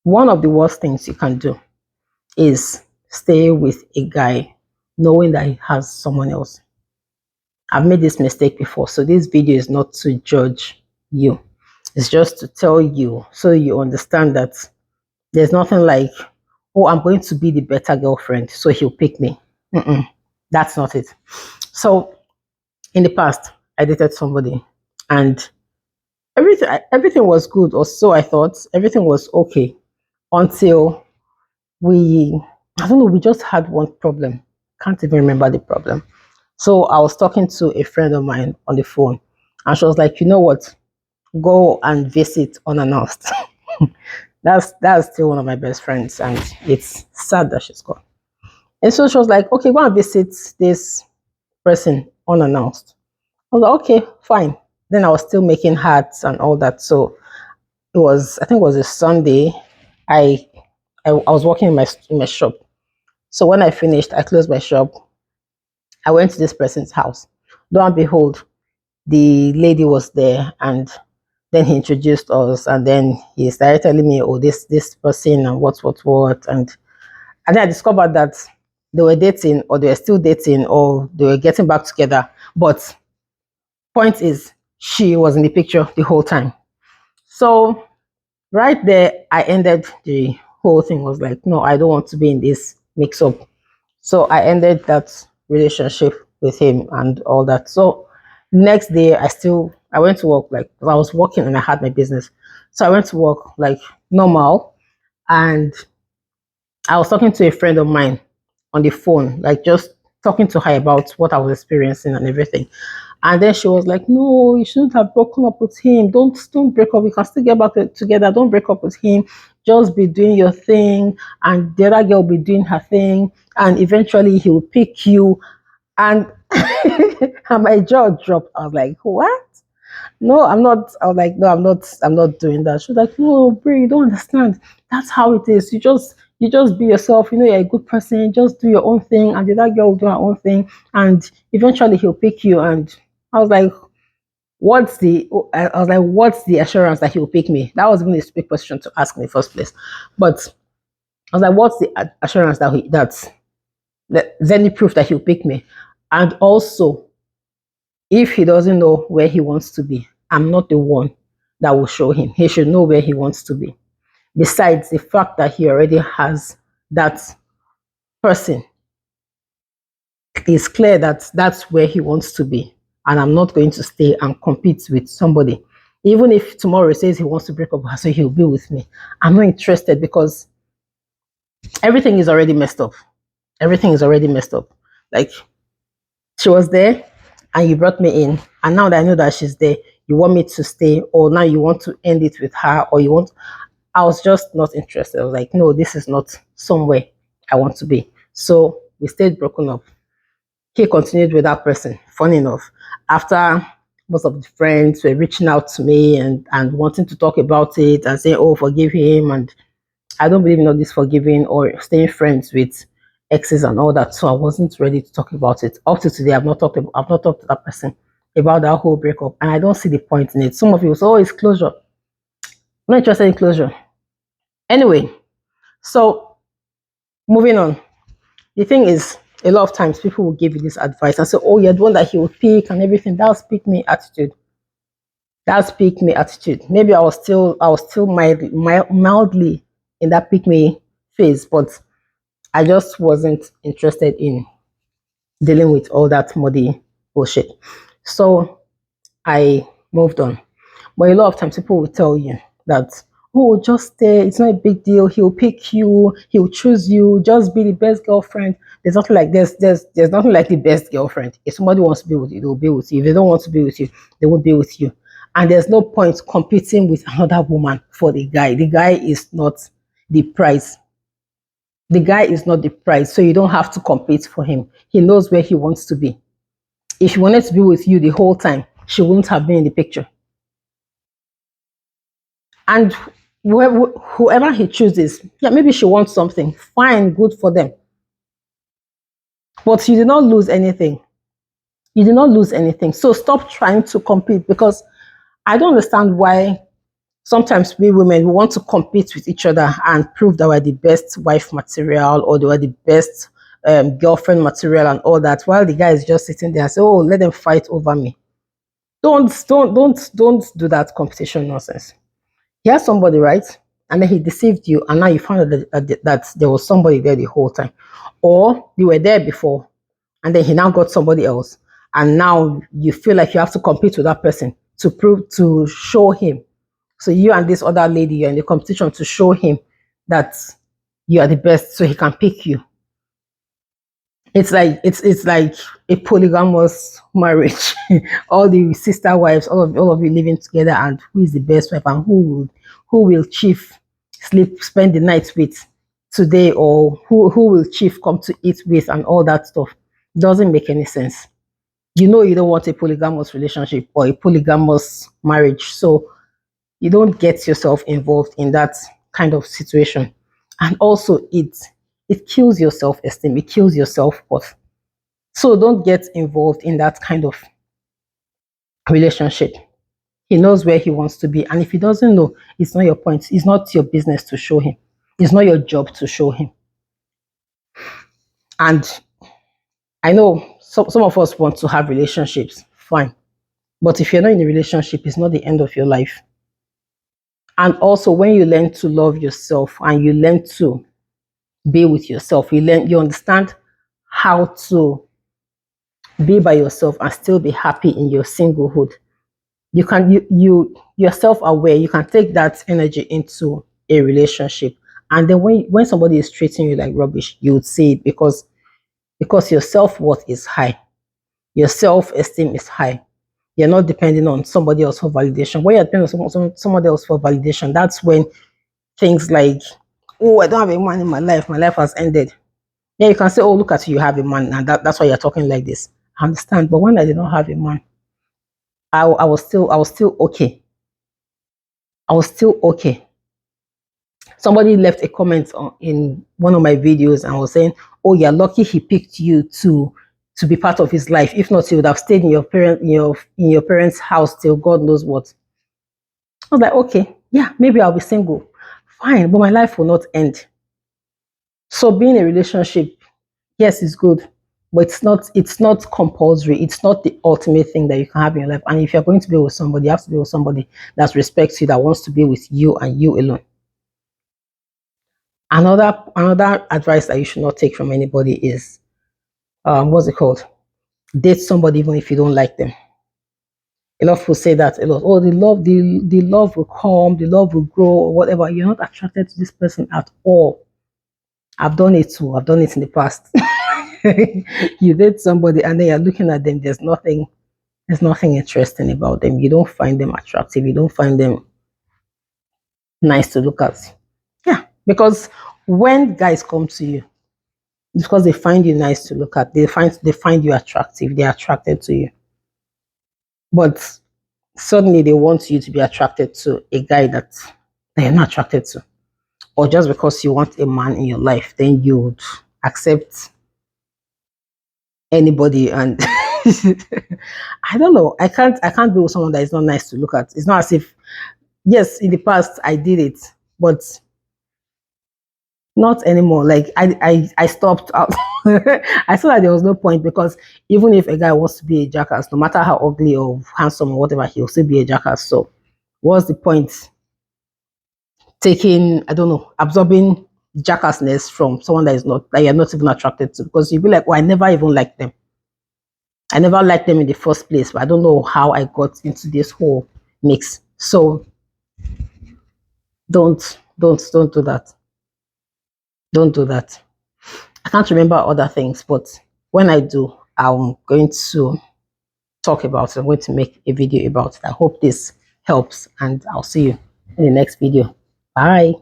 One of the worst things you can do is stay with a guy knowing that he has someone else. I've made this mistake before, so this video is not to judge you. It's just to tell you so you understand that there's nothing like, oh, I'm going to be the better girlfriend, so he'll pick me. Mm-mm, that's not it. So in the past, I dated somebody, and everything was good, or so I thought. Everything was okay until we, I don't know, we just had one problem. Can't even remember the problem. So I was talking to a friend of mine on the phone, and she was like, you know what? Go and visit unannounced. That's still one of my best friends, and it's sad that she's gone. And so she was like, okay, go and visit this person unannounced. I was like, okay, fine. Then I was still making hats and all that. So it was, I think it was a Sunday. I I was working in my shop. So when I finished, I closed my shop. I went to this person's house. Lo and behold, the lady was there, and then he introduced us, and then he started telling me, oh, this person and what, and then I discovered that they were dating, or they were still dating, or they were getting back together. But point is, she was in the picture the whole time. So right there, I ended the whole thing. Was like, no, I don't want to be in this mix up. So I ended that relationship with him and all that. So next day, I went to work, like I was working and I had my business. So I went to work like normal, and I was talking to a friend of mine on the phone, like just talking to her about what I was experiencing and everything. And then she was like, "No, you shouldn't have broken up with him. Don't break up. We can still get back together. Don't break up with him. Just be doing your thing, and the other girl will be doing her thing, and eventually he will pick you." And and my jaw dropped. I was like, "What? No, I'm not." I was like, "No, I'm not doing that." She was like, "No, Brie, you don't understand. That's how it is. You just be yourself. You know, you're a good person. Just do your own thing, and the other girl will do her own thing, and eventually he'll pick you." And I was like, what's the assurance that he'll pick me? That was even a stupid question to ask in the first place. But I was like, what's the assurance that there's any proof that he'll pick me? And also, if he doesn't know where he wants to be, I'm not the one that will show him. He should know where he wants to be. Besides the fact that he already has that person, it's clear that that's where he wants to be. And I'm not going to stay and compete with somebody. Even if tomorrow he says he wants to break up, so he'll be with me. I'm not interested, because everything is already messed up. Everything is already messed up. Like, she was there and you brought me in. And now that I know that she's there, you want me to stay, or now you want to end it with her, or you want. I was just not interested. I was like, no, this is not somewhere I want to be. So we stayed broken up. He continued with that person. Funny enough, after most of the friends were reaching out to me and wanting to talk about it and saying, oh, forgive him. And I don't believe in all this forgiving or staying friends with exes and all that. So I wasn't ready to talk about it. Up to today, I've not talked to that person about that whole breakup. And I don't see the point in it. Some of you say, oh, it's closure. I'm not interested in closure. Anyway, so moving on. The thing is, a lot of times people will give you this advice and say, oh, you're the one that he will pick and everything. That's pick me attitude. That's pick me attitude. Maybe I was still mildly in that pick me phase, but I just wasn't interested in dealing with all that muddy bullshit. So I moved on. But a lot of times people will tell you that, oh, just stay, it's not a big deal. He'll pick you, he'll choose you, just be the best girlfriend. There's nothing like there's nothing like the best girlfriend. If somebody wants to be with you, they'll be with you. If they don't want to be with you, they won't be with you. And there's no point competing with another woman for the guy. The guy is not the prize. The guy is not the prize, so you don't have to compete for him. He knows where he wants to be. If he wanted to be with you the whole time, she wouldn't have been in the picture. And whoever he chooses, yeah, maybe she wants something. Fine, good for them. But you did not lose anything. You did not lose anything. So stop trying to compete, because I don't understand why Sometimes we women, we want to compete with each other and prove that we're the best wife material, or they were the best girlfriend material and all that, while the guy is just sitting there and say, oh, let them fight over me. Don't do that competition nonsense. He has somebody, right? And then he deceived you, and now you found out that there was somebody there the whole time. Or you were there before, and then he now got somebody else, and now you feel like you have to compete with that person to show him. So you and this other lady, you're in the competition to show him that you are the best, so he can pick you. It's like a polygamous marriage. All the sister wives, all of you living together, and who is the best wife, and who will chief spend the night with today, or who will chief come to eat with, and all that stuff. Doesn't make any sense. You know you don't want a polygamous relationship or a polygamous marriage, so you don't get yourself involved in that kind of situation. And also it kills your self-esteem, it kills your self-worth. So don't get involved in that kind of relationship. He knows where he wants to be, and if he doesn't know, it's not your point. It's not your business to show him. It's not your job to show him. And I know some of us want to have relationships, fine. But if you're not in a relationship, it's not the end of your life. And also, when you learn to love yourself and you learn to be with yourself, you understand how to be by yourself and still be happy in your singlehood. You're self-aware. You can take that energy into a relationship, and then when somebody is treating you like rubbish, you would see it, because your self-worth is high, your self-esteem is high. You're not depending on somebody else for validation. When you're depending on somebody else for validation, that's when things like, oh, I don't have a man in my life has ended. Yeah, you can say, oh, look at you have a man, and that's why you're talking like this. I understand. But when I did not have a man, I was still okay. I was still okay. Somebody left a comment in one of my videos and was saying, oh, you're lucky he picked you to be part of his life. If not, he would have stayed in your parents' house till God knows what. I was like, okay, yeah, maybe I'll be single. Fine, but my life will not end. So being in a relationship, yes, it's good, but it's not compulsory. It's not the ultimate thing that you can have in your life. And if you're going to be with somebody, you have to be with somebody that respects you, that wants to be with you and you alone. Another advice that you should not take from anybody is, what's it called? Date somebody even if you don't like them. A lot of people say that a lot. Oh, the love will come, the love will grow, or whatever. You're not attracted to this person at all. I've done it too. I've done it in the past. You date somebody and then you're looking at them. There's nothing interesting about them. You don't find them attractive. You don't find them nice to look at. Yeah, because when guys come to you, it's because they find you nice to look at. They find you attractive. They're attracted to you. But suddenly they want you to be attracted to a guy that they're not attracted to. Or just because you want a man in your life, then you would accept anybody. And I don't know. I can't be with someone that is not nice to look at. It's not as if, yes, in the past I did it, but not anymore. Like I stopped out. I saw that there was no point, because even if a guy wants to be a jackass, no matter how ugly or handsome or whatever, he'll still be a jackass. So what's the point taking, I don't know, absorbing jackassness from someone that you're not even attracted to? Because you'll be like, oh, I never even liked them. I never liked them in the first place, but I don't know how I got into this whole mix. So don't do that. Don't do that. I can't remember other things, but when I do, I'm going to talk about it. I'm going to make a video about it. I hope this helps, and I'll see you in the next video. Bye.